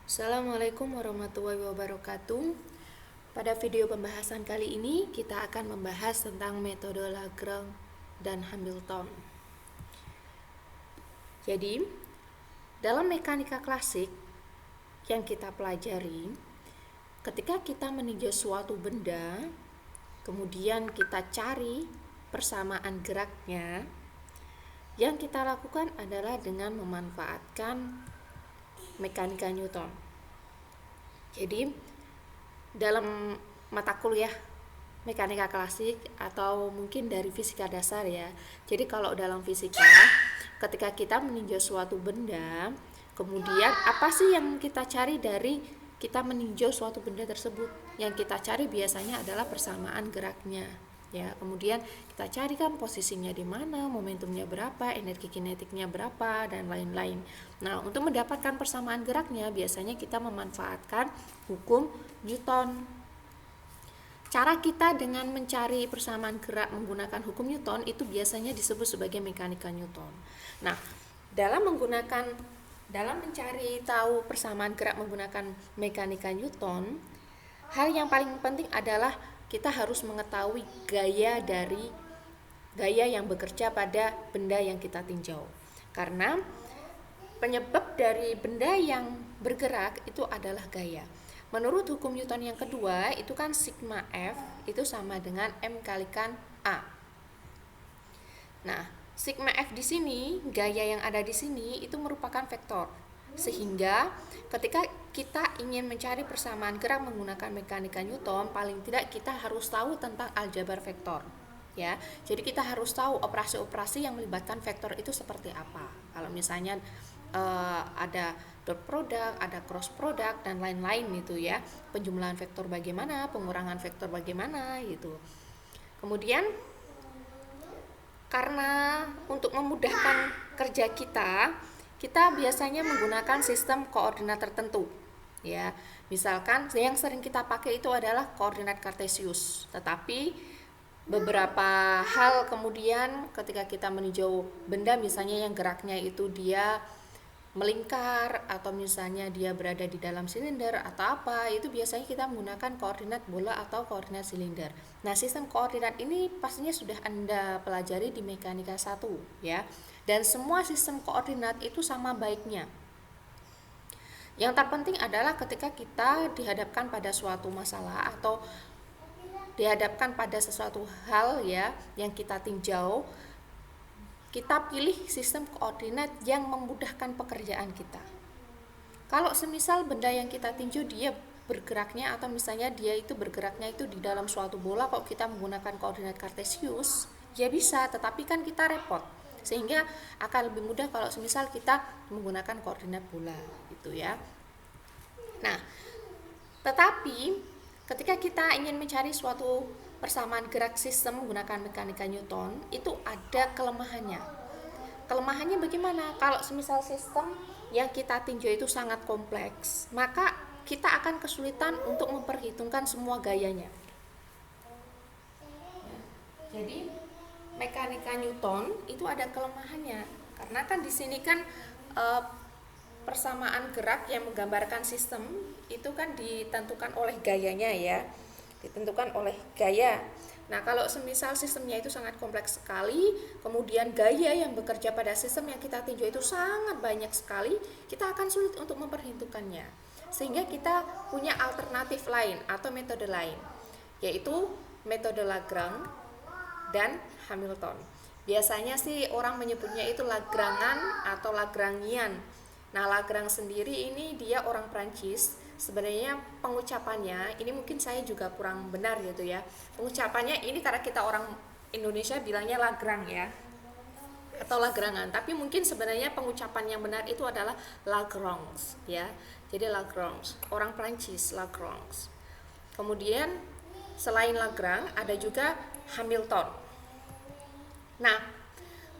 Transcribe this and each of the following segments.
Assalamualaikum warahmatullahi wabarakatuh. Pada video pembahasan kali ini kita akan membahas tentang metode Lagrange dan Hamilton. Jadi, dalam mekanika klasik yang kita pelajari, ketika kita meninjau suatu benda, kemudian kita cari persamaan geraknya, yang kita lakukan adalah dengan memanfaatkan mekanika Newton. Jadi dalam mata kuliah mekanika klasik atau mungkin dari fisika dasar ya. Jadi kalau dalam fisika, ketika kita meninjau suatu benda, kemudian apa sih yang kita cari dari kita meninjau suatu benda tersebut? Yang kita cari biasanya adalah persamaan geraknya. Ya, kemudian kita carikan posisinya di mana, momentumnya berapa, energi kinetiknya berapa, dan lain-lain. Nah, untuk mendapatkan persamaan geraknya, biasanya kita memanfaatkan hukum Newton. Cara kita dengan mencari persamaan gerak menggunakan hukum Newton itu biasanya disebut sebagai mekanika Newton. Nah, dalam mencari tahu persamaan gerak menggunakan mekanika Newton, hal yang paling penting adalah kita harus mengetahui gaya yang bekerja pada benda yang kita tinjau. Karena penyebab dari benda yang bergerak itu adalah gaya. Menurut hukum Newton yang kedua, itu kan sigma F itu sama dengan M kalikan A. Nah, sigma F di sini, gaya yang ada di sini itu merupakan vektor. Sehingga ketika kita ingin mencari persamaan gerak menggunakan mekanika Newton, paling tidak kita harus tahu tentang aljabar vektor. Ya, jadi kita harus tahu operasi-operasi yang melibatkan vektor itu seperti apa. Kalau misalnya ada dot product, ada cross product dan lain-lain itu ya. Penjumlahan vektor bagaimana, pengurangan vektor bagaimana gitu. Kemudian karena untuk memudahkan kerja kita biasanya menggunakan sistem koordinat tertentu. Ya, misalkan yang sering kita pakai itu adalah koordinat kartesius. Tetapi beberapa hal kemudian ketika kita meninjau benda misalnya yang geraknya itu dia melingkar atau misalnya dia berada di dalam silinder atau apa, itu biasanya kita menggunakan koordinat bola atau koordinat silinder. Nah, sistem koordinat ini pastinya sudah Anda pelajari di mekanika 1 ya. Dan semua sistem koordinat itu sama baiknya. Yang terpenting adalah ketika kita dihadapkan pada suatu masalah atau dihadapkan pada sesuatu hal ya yang kita tinjau, kita pilih sistem koordinat yang memudahkan pekerjaan kita. Kalau semisal benda yang kita tinjau dia bergeraknya atau misalnya dia itu bergeraknya itu di dalam suatu bola, kok kita menggunakan koordinat kartesius, ya bisa, tetapi kan kita repot. Sehingga akan lebih mudah kalau semisal kita menggunakan koordinat bola gitu ya. Nah, tetapi ketika kita ingin mencari suatu persamaan gerak sistem menggunakan mekanika Newton, itu ada kelemahannya. Kelemahannya bagaimana? Kalau semisal sistem yang kita tinjau itu sangat kompleks, maka kita akan kesulitan untuk memperhitungkan semua gayanya. Jadi mekanika Newton itu ada kelemahannya, karena kan di sini kan persamaan gerak yang menggambarkan sistem itu kan ditentukan oleh gayanya ya. Ditentukan oleh gaya. Nah, kalau semisal sistemnya itu sangat kompleks sekali, kemudian gaya yang bekerja pada sistem yang kita tinjau itu sangat banyak sekali, kita akan sulit untuk memperhitungkannya. Sehingga kita punya alternatif lain atau metode lain, yaitu metode Lagrange dan Hamilton. Biasanya sih orang menyebutnya itu Lagrangan atau Lagrangian. Nah, Lagrange sendiri ini dia orang Prancis. Sebenarnya pengucapannya ini mungkin saya juga kurang benar gitu ya. Pengucapannya ini karena kita orang Indonesia bilangnya Lagrange ya, atau Lagrangan, tapi mungkin sebenarnya pengucapan yang benar itu adalah Lagrange ya. Jadi Lagrange, orang Prancis, Lagrange. Kemudian selain Lagrange ada juga Hamilton. Nah,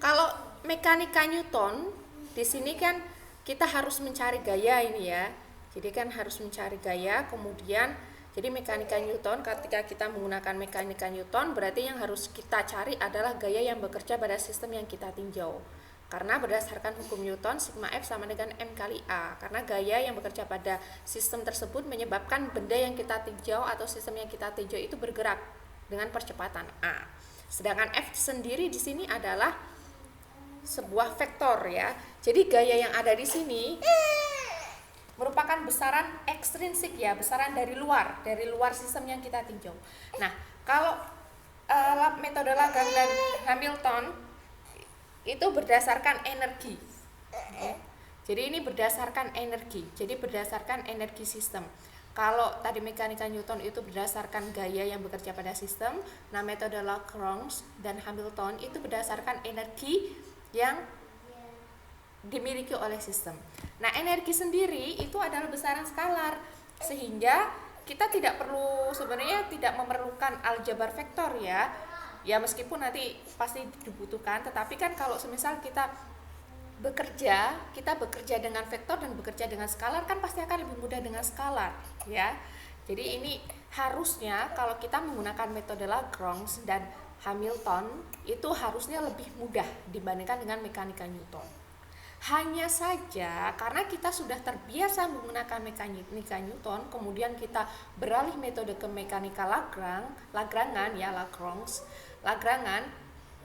kalau mekanika Newton di sini kan kita harus mencari gaya ini ya. Jadi kan harus mencari gaya, kemudian jadi mekanika Newton, ketika kita menggunakan mekanika Newton berarti yang harus kita cari adalah gaya yang bekerja pada sistem yang kita tinjau. Karena berdasarkan hukum Newton, sigma F sama dengan M kali A. Karena gaya yang bekerja pada sistem tersebut menyebabkan benda yang kita tinjau atau sistem yang kita tinjau itu bergerak dengan percepatan A. Sedangkan F sendiri di sini adalah sebuah vektor ya. Jadi gaya yang ada di sini merupakan besaran ekstrinsik ya, besaran dari luar sistem yang kita tinjau. Nah, kalau metode Lagrange dan Hamilton itu berdasarkan energi. Ya. Jadi ini berdasarkan energi. Jadi berdasarkan energi sistem. Kalau tadi mekanika Newton itu berdasarkan gaya yang bekerja pada sistem, nah metode Lagrange dan Hamilton itu berdasarkan energi yang dimiliki oleh sistem. Nah, energi sendiri itu adalah besaran skalar, sehingga kita sebenarnya tidak memerlukan aljabar vektor ya. Ya meskipun nanti pasti dibutuhkan, tetapi kan kalau semisal kita bekerja dengan vektor dan bekerja dengan skalar kan pasti akan lebih mudah dengan skalar ya. Jadi ini harusnya kalau kita menggunakan metode Lagrange dan Hamilton itu harusnya lebih mudah dibandingkan dengan mekanika Newton. Hanya saja karena kita sudah terbiasa menggunakan mekanika Newton, kemudian kita beralih metode ke mekanika Lagrangan,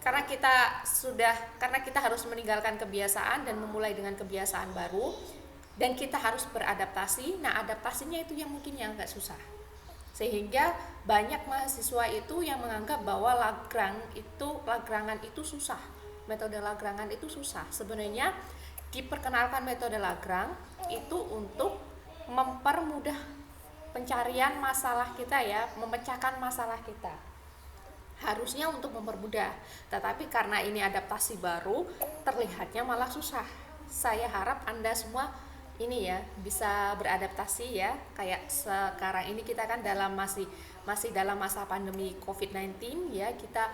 karena kita harus meninggalkan kebiasaan dan memulai dengan kebiasaan baru, dan kita harus beradaptasi. Nah, adaptasinya itu yang mungkin yang agak susah, sehingga banyak mahasiswa itu yang menganggap bahwa Lagrangan itu susah, metode Lagrangan itu susah. Sebenarnya diperkenalkan metode Lagrange itu untuk mempermudah pencarian masalah kita ya, memecahkan masalah kita. Harusnya untuk mempermudah, tetapi karena ini adaptasi baru, terlihatnya malah susah. Saya harap Anda semua ini ya bisa beradaptasi ya. Kayak sekarang ini kita kan masih dalam masa pandemi COVID-19 ya, kita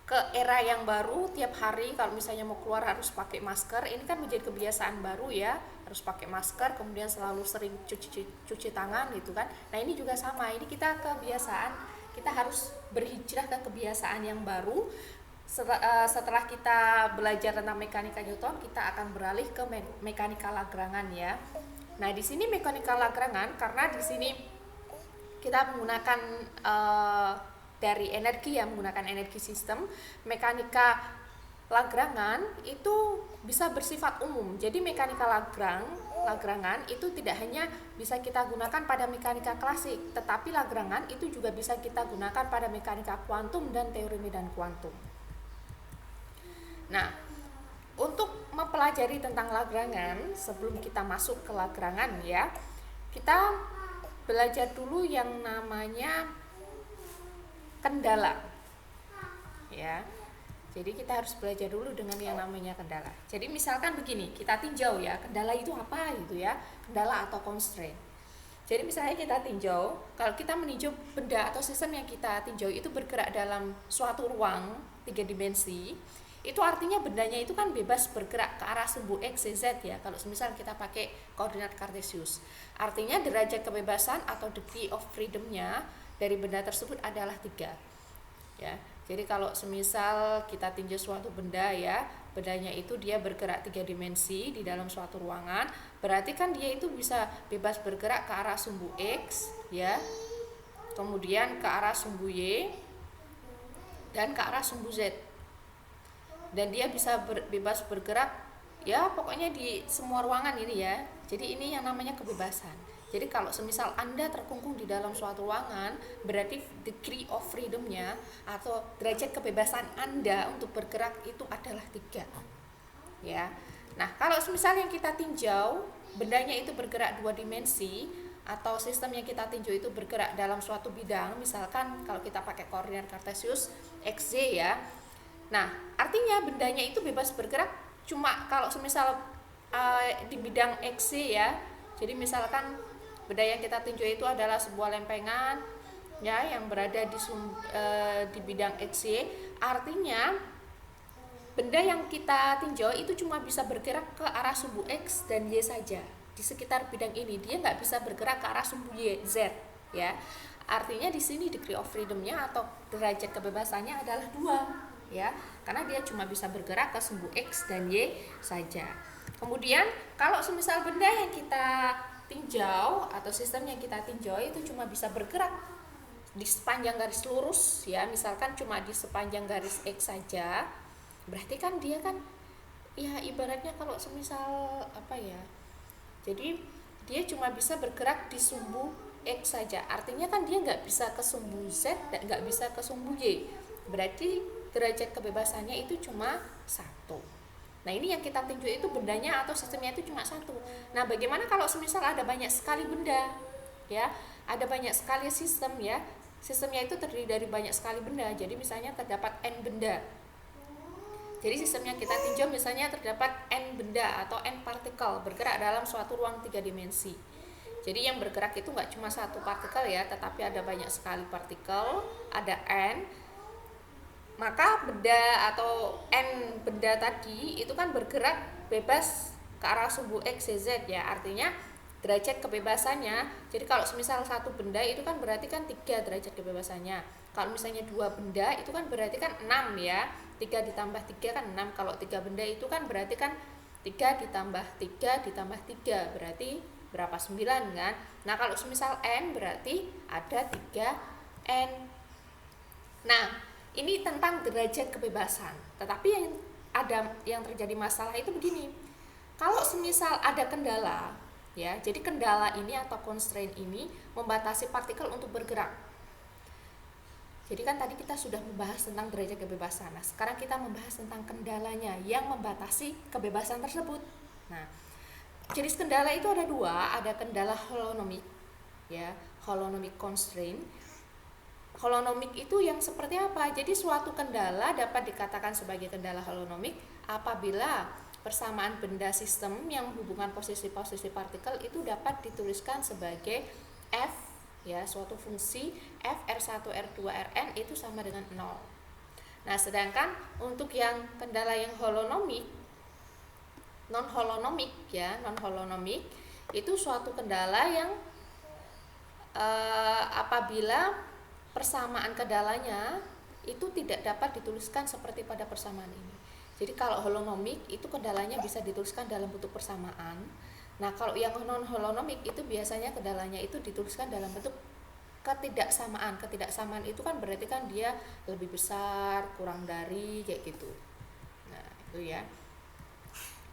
ke era yang baru. Tiap hari kalau misalnya mau keluar harus pakai masker. Ini kan menjadi kebiasaan baru ya, harus pakai masker, kemudian selalu sering cuci tangan gitu kan. Nah, ini juga sama, ini kita kebiasaan, kita harus berhijrah ke kebiasaan yang baru. Setelah kita belajar tentang mekanika Newton, kita akan beralih ke mekanika Lagrangan ya. Nah, di sini mekanika Lagrangan karena di sini kita menggunakan dari energi ya, menggunakan energi sistem. Mekanika Lagrangan itu bisa bersifat umum. Jadi mekanika Lagrangan itu tidak hanya bisa kita gunakan pada mekanika klasik, tetapi Lagrangan itu juga bisa kita gunakan pada mekanika kuantum dan teori medan kuantum. Nah, untuk mempelajari tentang Lagrangan, sebelum kita masuk ke Lagrangan ya, kita belajar dulu yang namanya kendala ya. Jadi kita harus belajar dulu dengan yang namanya kendala. Jadi misalkan begini, kita tinjau ya, kendala itu apa gitu ya, kendala atau constraint. Jadi misalnya kita tinjau, kalau kita meninjau benda atau sistem yang kita tinjau itu bergerak dalam suatu ruang 3 dimensi, itu artinya bendanya itu kan bebas bergerak ke arah sumbu X, Z ya, kalau misal kita pakai koordinat Cartesius. Artinya derajat kebebasan atau degree of freedom-nya dari benda tersebut adalah 3 ya. Jadi kalau semisal kita tinjau suatu benda ya, bendanya itu dia bergerak 3 dimensi di dalam suatu ruangan, berarti kan dia itu bisa bebas bergerak ke arah sumbu X ya, kemudian ke arah sumbu Y dan ke arah sumbu Z, dan dia bisa bebas bergerak ya pokoknya di semua ruangan ini ya. Jadi ini yang namanya kebebasan. Jadi kalau semisal Anda terkungkung di dalam suatu ruangan, berarti degree of freedom-nya atau derajat kebebasan Anda untuk bergerak itu adalah 3 ya. Nah, kalau semisal yang kita tinjau bendanya itu bergerak 2 dimensi atau sistem yang kita tinjau itu bergerak dalam suatu bidang, misalkan kalau kita pakai koordinat Cartesius XZ ya. Nah, artinya bendanya itu bebas bergerak cuma kalau semisal di bidang XZ ya. Jadi misalkan benda yang kita tinjau itu adalah sebuah lempengan ya yang berada di bidang XY, artinya benda yang kita tinjau itu cuma bisa bergerak ke arah sumbu X dan Y saja di sekitar bidang ini, dia nggak bisa bergerak ke arah sumbu Y, Z ya. Artinya di sini degree of freedom-nya atau derajat kebebasannya adalah 2 ya, karena dia cuma bisa bergerak ke sumbu X dan Y saja. Kemudian kalau semisal benda yang kita tinjau atau sistem yang kita tinjau itu cuma bisa bergerak di sepanjang garis lurus, ya, misalkan cuma di sepanjang garis X saja, berarti kan dia kan ya ibaratnya kalau semisal apa ya, jadi dia cuma bisa bergerak di sumbu X saja, artinya kan dia nggak bisa ke sumbu Z dan nggak bisa ke sumbu Y, berarti derajat kebebasannya itu cuma satu. Nah ini yang kita tinjau itu bendanya atau sistemnya itu cuma satu. Nah bagaimana kalau semisal ada banyak sekali benda, ya, ada banyak sekali sistem, ya, sistemnya itu terdiri dari banyak sekali benda, jadi misalnya terdapat n benda. Jadi sistemnya kita tinjau misalnya terdapat n benda atau n partikel bergerak dalam suatu ruang 3 dimensi. Jadi yang bergerak itu nggak cuma satu partikel, ya, tetapi ada banyak sekali partikel, ada n. Maka benda atau n benda tadi itu kan bergerak bebas ke arah sumbu X, Y, Z, ya, artinya derajat kebebasannya. Jadi kalau semisal satu benda itu kan berarti kan 3 derajat kebebasannya. Kalau misalnya 2 benda itu kan berarti kan 6, ya. 3 ditambah 3 kan 6. Kalau 3 benda itu kan berarti kan 3 ditambah 3 ditambah 3 berarti berapa? 9 kan. Nah kalau semisal n berarti ada 3n. Nah ini tentang derajat kebebasan. Tetapi yang terjadi masalah itu begini. Kalau semisal ada kendala, ya, jadi kendala ini atau constraint ini membatasi partikel untuk bergerak. Jadi kan tadi kita sudah membahas tentang derajat kebebasan. Nah, sekarang kita membahas tentang kendalanya yang membatasi kebebasan tersebut. Nah, jenis kendala itu ada dua, ada kendala holonomik, ya, holonomic constraint. Holonomik itu yang seperti apa? Jadi suatu kendala dapat dikatakan sebagai kendala holonomik apabila persamaan benda sistem yang menghubungkan posisi-posisi partikel itu dapat dituliskan sebagai f, ya, suatu fungsi f R1 R2 Rn itu sama dengan 0. Nah, sedangkan untuk yang kendala yang holonomik, non-holonomik, ya, non-holonomik itu suatu kendala yang apabila persamaan kendalanya itu tidak dapat dituliskan seperti pada persamaan ini. Jadi kalau holonomik itu kendalanya bisa dituliskan dalam bentuk persamaan. Nah, kalau yang non-holonomik itu biasanya kendalanya itu dituliskan dalam bentuk ketidaksamaan. Ketidaksamaan itu kan berarti kan dia lebih besar, kurang dari, kayak gitu. Nah, itu ya.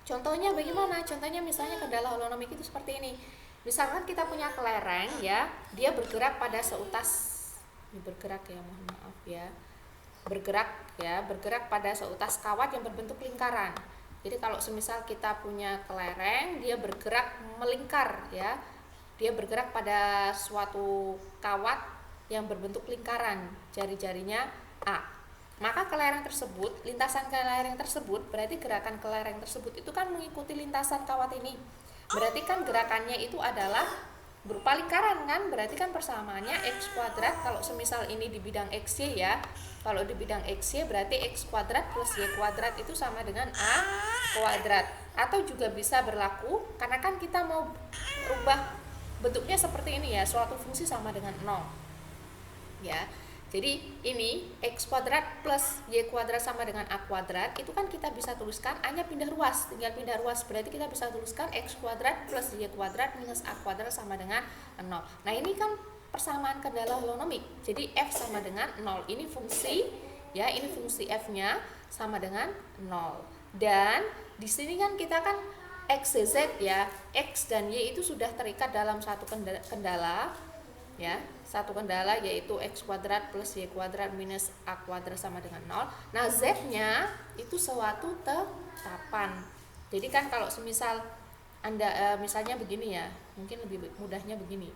Contohnya bagaimana? Contohnya misalnya kendala holonomik itu seperti ini. Misalkan kita punya kelereng, ya, dia bergerak pada seutas, ini bergerak, ya, mohon maaf, ya, bergerak pada seutas kawat yang berbentuk lingkaran. Jadi kalau semisal kita punya kelereng, dia bergerak melingkar, ya, dia bergerak pada suatu kawat yang berbentuk lingkaran, jari-jarinya A. Maka kelereng tersebut, lintasan kelereng tersebut, berarti gerakan kelereng tersebut itu kan mengikuti lintasan kawat ini. Berarti kan gerakannya itu adalah berupa lingkaran kan, berarti kan persamaannya x kuadrat. Kalau semisal ini di bidang xy, ya, kalau di bidang xy berarti x kuadrat plus y kuadrat itu sama dengan a kuadrat. Atau juga bisa berlaku karena kan kita mau rubah bentuknya seperti ini, ya, suatu fungsi sama dengan 0, ya. Jadi ini x kuadrat plus y kuadrat sama dengan a kuadrat, itu kan kita bisa tuliskan, hanya pindah ruas, tinggal pindah ruas, berarti kita bisa tuliskan x kuadrat plus y kuadrat minus a kuadrat sama dengan 0. Nah ini kan persamaan kendala holonomik, jadi f sama dengan 0, ini fungsi, ya, ini fungsi f-nya sama dengan 0. Dan di sini kan kita kan x, z, ya, x dan y itu sudah terikat dalam satu kendala, ya, satu kendala yaitu x kuadrat plus y kuadrat minus a kuadrat sama dengan 0. Nah z-nya itu suatu tetapan. Jadi kan kalau semisal Anda misalnya begini, ya, mungkin lebih mudahnya begini.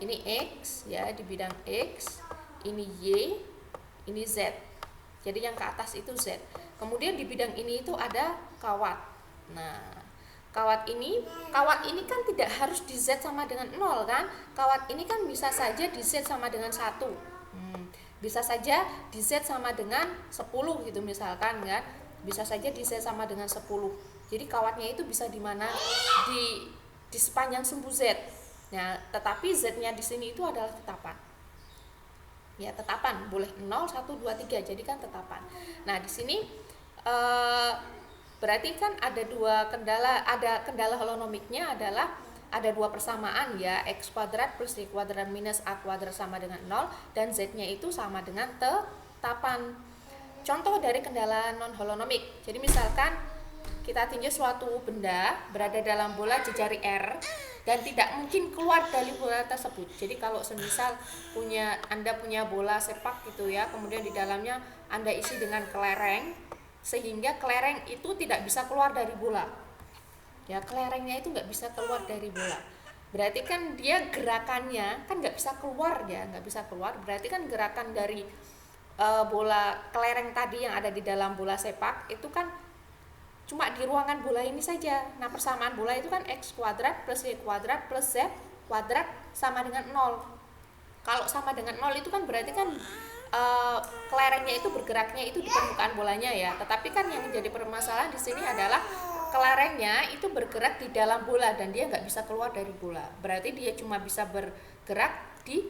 Ini x, ya, di bidang x, ini y, ini z. Jadi yang ke atas itu z. Kemudian di bidang ini itu ada kawat. Nah, kawat ini kan tidak harus di Z sama dengan 0 kan. Kawat ini kan bisa saja di Z sama dengan 1. Bisa saja di Z sama dengan 10 gitu misalkan kan. Bisa saja di Z sama dengan 10. Jadi kawatnya itu bisa di mana? Di sepanjang sumbu Z. Nah, tetapi Z-nya di sini itu adalah tetapan. Ya, tetapan, boleh 0, 1, 2, 3, jadi kan tetapan. Nah, di sini berarti kan ada kendala holonomiknya adalah ada dua persamaan ya, x kuadrat plus y kuadrat minus a kuadrat sama dengan 0 dan z-nya itu sama dengan tetapan. Contoh dari kendala non holonomik. Jadi misalkan kita tinjau suatu benda berada dalam bola jejari R dan tidak mungkin keluar dari bola tersebut. Jadi kalau semisal Anda punya bola sepak gitu ya, kemudian di dalamnya Anda isi dengan kelereng, sehingga kelereng itu tidak bisa keluar dari bola. Ya, kelerengnya itu nggak bisa keluar dari bola. Berarti kan dia gerakannya kan nggak bisa keluar ya, nggak bisa keluar. Berarti kan gerakan dari bola kelereng tadi yang ada di dalam bola sepak itu kan cuma di ruangan bola ini saja. Nah, persamaan bola itu kan x kuadrat plus y kuadrat plus z kuadrat sama dengan 0. Kalau sama dengan 0 itu kan berarti kan kelerengnya itu bergeraknya itu di permukaan bolanya ya. Tetapi kan yang menjadi permasalahan di sini adalah kelerengnya itu bergerak di dalam bola dan dia nggak bisa keluar dari bola. Berarti dia cuma bisa bergerak di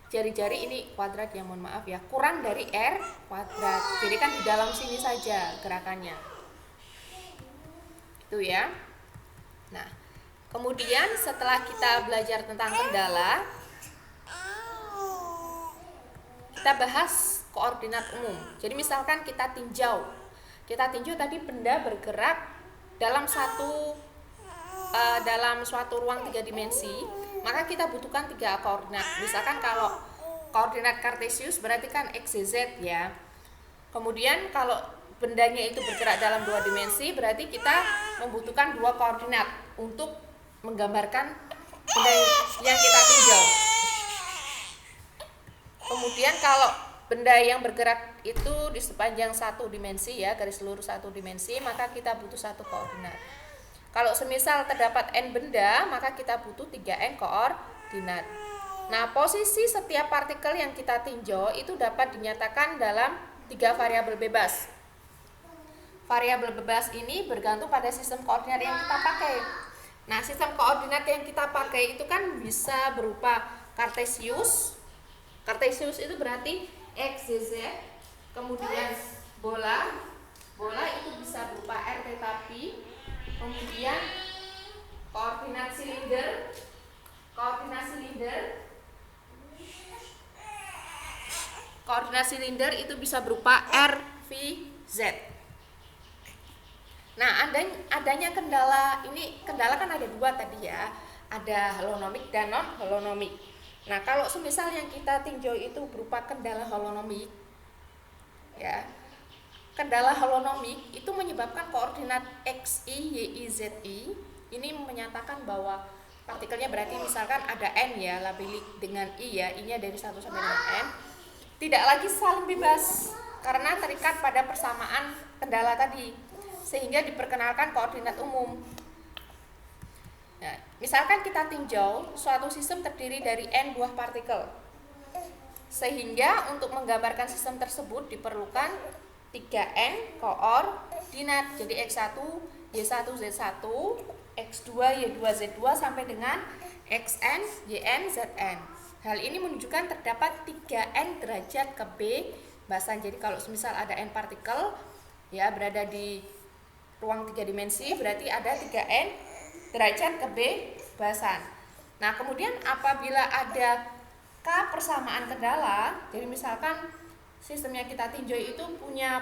jari-jari ini kuadrat ya, mohon maaf ya, kurang dari R kuadrat. Jadi kan di dalam sini saja gerakannya. Itu ya. Nah, kemudian setelah kita belajar tentang kendala, kita bahas koordinat umum. Jadi misalkan kita tinjau tadi benda bergerak dalam suatu ruang 3 dimensi, maka kita butuhkan 3 koordinat. Misalkan kalau koordinat kartesius berarti kan x, y, z ya. Kemudian kalau bendanya itu bergerak dalam 2 dimensi, berarti kita membutuhkan 2 koordinat untuk menggambarkan benda yang kita tinjau. Kemudian kalau benda yang bergerak itu di sepanjang 1 dimensi ya, garis lurus 1 dimensi, maka kita butuh 1 koordinat. Kalau semisal terdapat n benda, maka kita butuh 3n koordinat. Nah, posisi setiap partikel yang kita tinjau itu dapat dinyatakan dalam 3 variabel bebas. Variabel bebas ini bergantung pada sistem koordinat yang kita pakai. Nah, sistem koordinat yang kita pakai itu kan bisa berupa kartesius. Kartesius itu berarti x, y, z. Kemudian bola itu bisa berupa r tetapi. Kemudian koordinat silinder itu bisa berupa r, v, z. Nah, adanya kendala kan ada 2 tadi ya, ada holonomik dan non holonomik. Nah, kalau semisal yang kita tinjau itu berupa kendala holonomik ya, kendala holonomik itu menyebabkan koordinat x, y, z, ini menyatakan bahwa partikelnya berarti misalkan ada n ya, labeli dengan i ya, i-nya dari 1 sampai dengan n, tidak lagi saling bebas karena terikat pada persamaan kendala tadi, sehingga diperkenalkan koordinat umum. Nah, misalkan kita tinjau suatu sistem terdiri dari n buah partikel, sehingga untuk menggambarkan sistem tersebut diperlukan 3n koordinat. Jadi x1, y1, z1, x2, y2, z2 sampai dengan xn, yn, zn. Hal ini menunjukkan terdapat 3n derajat kebebasan. Jadi kalau misal ada n partikel ya berada di ruang 3 dimensi, berarti ada 3n derajat kebebasan. Nah, kemudian apabila ada k persamaan kendala, jadi misalkan sistem yang kita tinjau itu punya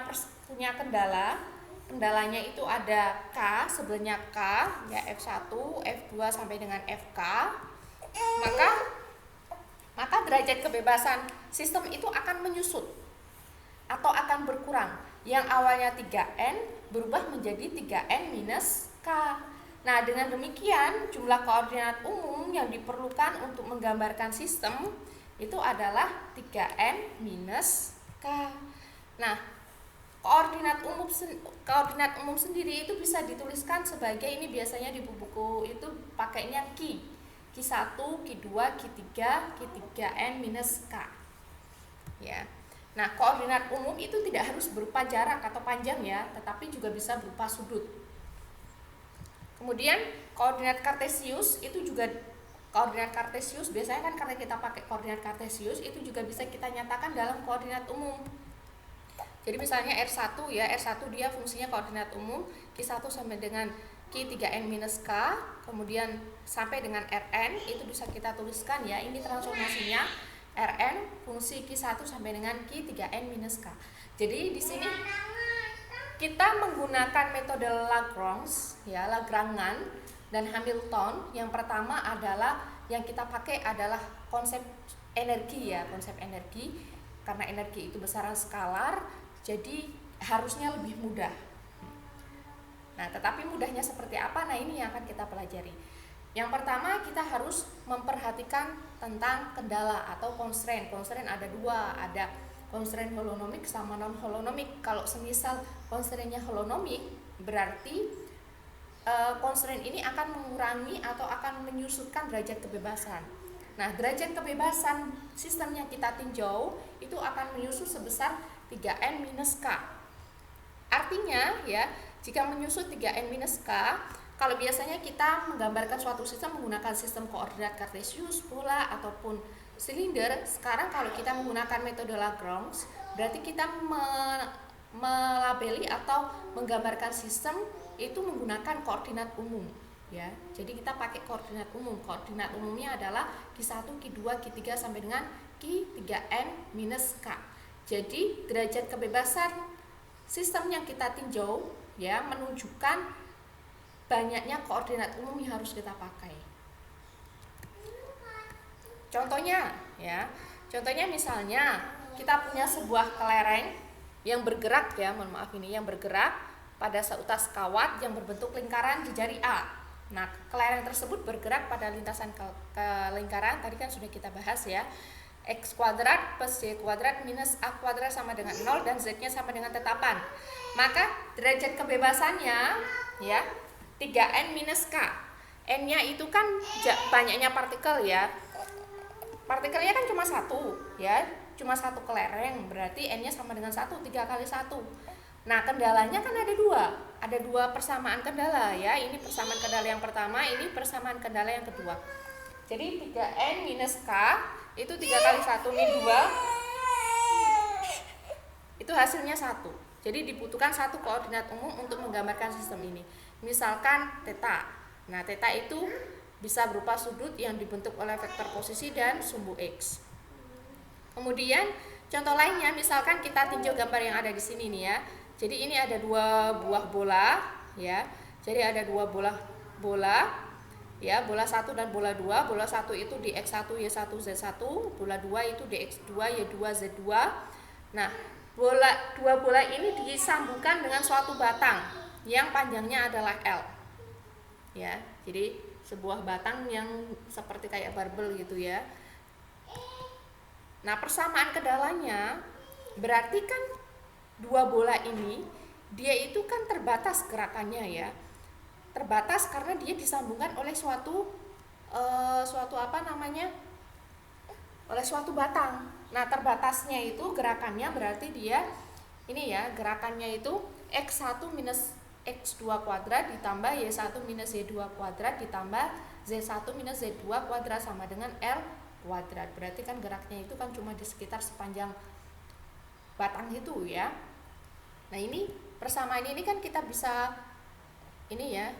kendalanya itu ada k, sebelahnya k ya, f1, f2 sampai dengan fk, maka derajat kebebasan sistem itu akan menyusut atau akan berkurang. Yang awalnya 3n berubah menjadi 3n minus k. Nah, dengan demikian jumlah koordinat umum yang diperlukan untuk menggambarkan sistem itu adalah 3n minus k. Nah, koordinat umum sendiri itu bisa dituliskan sebagai, ini biasanya di buku itu pakainya Q1, Q2, Q3, Q3n minus k. Ya. Nah, koordinat umum itu tidak harus berupa jarak atau panjang ya, tetapi juga bisa berupa sudut. Kemudian koordinat kartesius itu juga Koordinat kartesius biasanya kan karena kita pakai koordinat kartesius itu juga bisa kita nyatakan dalam koordinat umum. Jadi misalnya R1 ya, R1 dia fungsinya koordinat umum Q1 sampai dengan Q3N minus K, kemudian sampai dengan Rn itu bisa kita tuliskan ya, ini transformasinya Rn fungsi Q1 sampai dengan Q3N minus K. Jadi di sini kita menggunakan metode Lagrange ya, Lagrangan dan Hamilton. Yang pertama adalah yang kita pakai adalah konsep energi ya, konsep energi, karena energi itu besaran skalar, jadi harusnya lebih mudah. Nah, tetapi mudahnya seperti apa? Nah, ini yang akan kita pelajari. Yang pertama kita harus memperhatikan tentang kendala atau constraint. Constraint ada dua, ada constraint holonomik sama non holonomik. Kalau semisal constraintnya holonomik, berarti constraint ini akan mengurangi atau akan menyusutkan derajat kebebasan. Nah, derajat kebebasan sistem yang kita tinjau itu akan menyusut sebesar 3N minus K. Artinya ya, jika menyusut 3N minus K, kalau biasanya kita menggambarkan suatu sistem menggunakan sistem koordinat kartesius, bola ataupun silinder, sekarang kalau kita menggunakan metode Lagrange, berarti kita melabeli atau menggambarkan sistem itu menggunakan koordinat umum ya. Jadi kita pakai koordinat umum. Koordinat umumnya adalah Q1, Q2, Q3 sampai dengan Q3N minus K. Jadi derajat kebebasan sistem yang kita tinjau ya menunjukkan banyaknya koordinat umum yang harus kita pakai. Contohnya ya, contohnya misalnya kita punya sebuah kelereng yang bergerak ya, mohon maaf ini yang bergerak pada seutas kawat yang berbentuk lingkaran di jari A. Nah, kelereng tersebut bergerak pada lintasan ke lingkaran, tadi kan sudah kita bahas ya. X kuadrat plus Y kuadrat minus A kuadrat sama dengan 0 dan Z nya sama dengan tetapan. Maka derajat kebebasannya ya 3N minus K. N nya itu kan banyaknya partikel ya. Partikelnya kan cuma satu ya, cuma satu kelereng, berarti N nya sama dengan 1, 3 kali 1. Nah, kendalanya kan ada dua persamaan kendala ya. Ini persamaan kendala yang pertama, ini persamaan kendala yang kedua. Jadi 3N minus K itu 3 kali 1 ini 2, itu hasilnya 1. Jadi dibutuhkan satu koordinat umum untuk menggambarkan sistem ini. Misalkan theta. Nah, theta itu bisa berupa sudut yang dibentuk oleh vektor posisi dan sumbu X. Kemudian contoh lainnya, misalkan kita tinjau gambar yang ada di sini nih ya. Jadi ini ada dua buah bola ya. Jadi ada dua bola ya, bola 1 dan bola 2. Bola 1 itu di X1 Y1 Z1, bola 2 itu di X2 Y2 Z2. Nah, dua bola ini disambungkan dengan suatu batang yang panjangnya adalah L. Ya, jadi sebuah batang yang seperti kayak barbel gitu ya. Nah, persamaan kendalanya berarti kan dua bola ini dia itu kan terbatas gerakannya ya. Terbatas karena dia disambungkan oleh suatu oleh suatu batang. Nah, terbatasnya itu gerakannya berarti dia ini ya, gerakannya itu X1 minus X2 kuadrat ditambah Y1 minus Y2 kuadrat ditambah Z1 minus Z2 kuadrat sama dengan R kuadrat. Berarti kan geraknya itu kan cuma di sekitar sepanjang batang itu ya. Nah, ini persamaan ini kan kita bisa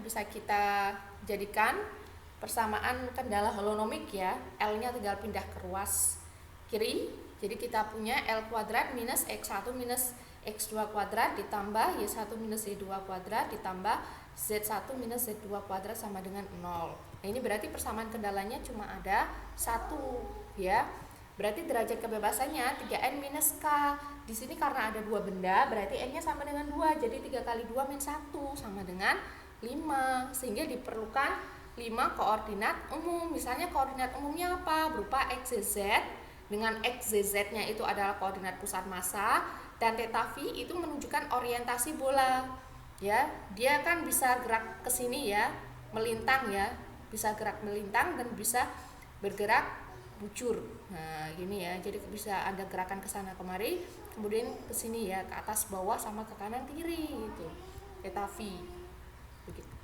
bisa kita jadikan persamaan kendala holonomik ya. L-nya tinggal pindah ke ruas kiri. Jadi kita punya L kuadrat minus X1 minus X2 kuadrat ditambah Y1 minus Y2 kuadrat ditambah Z1 minus Z2 kuadrat sama dengan 0. Nah, ini berarti persamaan kendalanya cuma ada 1 ya. Berarti derajat kebebasannya 3N minus K. Di sini karena ada dua benda, berarti N-nya sama dengan 2. Jadi 3 kali 2 min 1 sama dengan 5. Sehingga diperlukan 5 koordinat umum. Misalnya koordinat umumnya apa? Berupa X, Z, dengan X, Z-nya itu adalah koordinat pusat massa, dan theta phi itu menunjukkan orientasi bola. Ya, dia kan bisa gerak ke sini ya, melintang ya, bisa gerak melintang dan bisa bergerak bujur. Nah, gini ya. Jadi bisa ada gerakan ke sana kemari, kemudian ke sini ya, ke atas bawah sama ke kanan kiri gitu. Theta phi. Begitu.